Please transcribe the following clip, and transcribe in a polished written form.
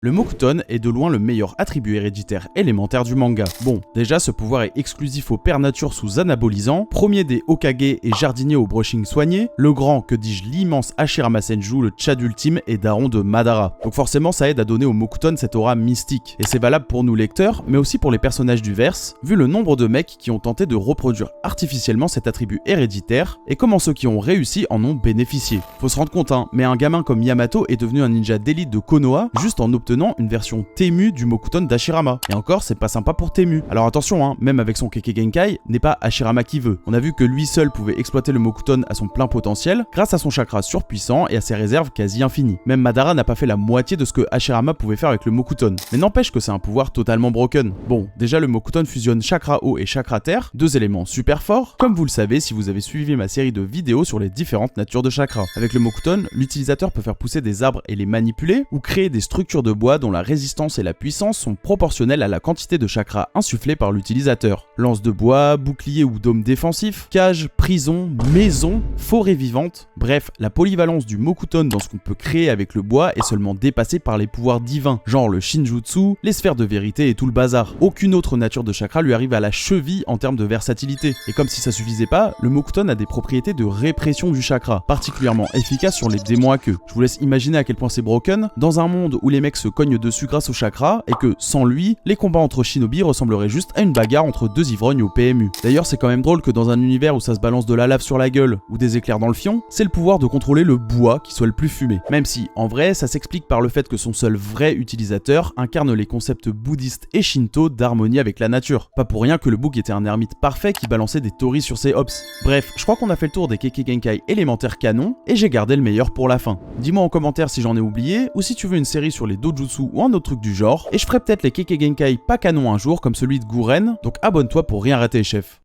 Le Mokuton est de loin le meilleur attribut héréditaire élémentaire du manga. Bon, déjà ce pouvoir est exclusif au Père Nature sous anabolisant, premier des Hokage et jardinier au brushing soigné, le grand, que dis-je, l'immense Hashirama Senju, le Tchad ultime et daron de Madara. Donc forcément ça aide à donner au Mokuton cette aura mystique. Et c'est valable pour nous lecteurs, mais aussi pour les personnages du verse, vu le nombre de mecs qui ont tenté de reproduire artificiellement cet attribut héréditaire, et comment ceux qui ont réussi en ont bénéficié. Faut se rendre compte mais un gamin comme Yamato est devenu un ninja d'élite de Konoha, juste en obtenant une version Temu du Mokuton d'Hashirama. Et encore, c'est pas sympa pour Temu. Alors attention, même avec son Kekkei Genkai, n'est pas Hashirama qui veut. On a vu que lui seul pouvait exploiter le Mokuton à son plein potentiel, grâce à son chakra surpuissant et à ses réserves quasi infinies. Même Madara n'a pas fait la moitié de ce que Hashirama pouvait faire avec le Mokuton. Mais n'empêche que c'est un pouvoir totalement broken. Bon, déjà le Mokuton fusionne chakra eau et chakra terre, deux éléments super forts, comme vous le savez si vous avez suivi ma série de vidéos sur les différentes natures de chakra. Avec le Mokuton, l'utilisateur peut faire pousser des arbres et les manipuler, ou créer des structures de bois dont la résistance et la puissance sont proportionnelles à la quantité de chakra insufflée par l'utilisateur. Lance de bois, bouclier ou dôme défensif, cage, prison, maison, forêt vivante, bref, la polyvalence du Mokuton dans ce qu'on peut créer avec le bois est seulement dépassée par les pouvoirs divins, genre le Shinjutsu, les sphères de vérité et tout le bazar. Aucune autre nature de chakra lui arrive à la cheville en termes de versatilité. Et comme si ça suffisait pas, le Mokuton a des propriétés de répression du chakra, particulièrement efficaces sur les démons à queue. Je vous laisse imaginer à quel point c'est broken, dans un monde où les mecs se cognent dessus grâce au chakra, et que, sans lui, les combats entre shinobi ressembleraient juste à une bagarre entre deux ivrognes au PMU. D'ailleurs, c'est quand même drôle que dans un univers où ça se balance de la lave sur la gueule, ou des éclairs dans le fion, c'est le pouvoir de contrôler le bois qui soit le plus fumé. Même si, en vrai, ça s'explique par le fait que son seul vrai utilisateur incarne les concepts bouddhistes et shinto d'harmonie avec la nature. Pas pour rien que le bouc était un ermite parfait qui balançait des torii sur ses hops. Bref, je crois qu'on a fait le tour des Kekkei Genkai élémentaires canon, et j'ai gardé le meilleur pour la fin. Dis-moi en commentaire si j'en ai oublié, ou si tu veux une série sur les dojutsu ou un autre truc du genre, et je ferai peut-être les Kekkei Genkai pas canon un jour comme celui de Gouren, donc abonne-toi pour rien rater chef.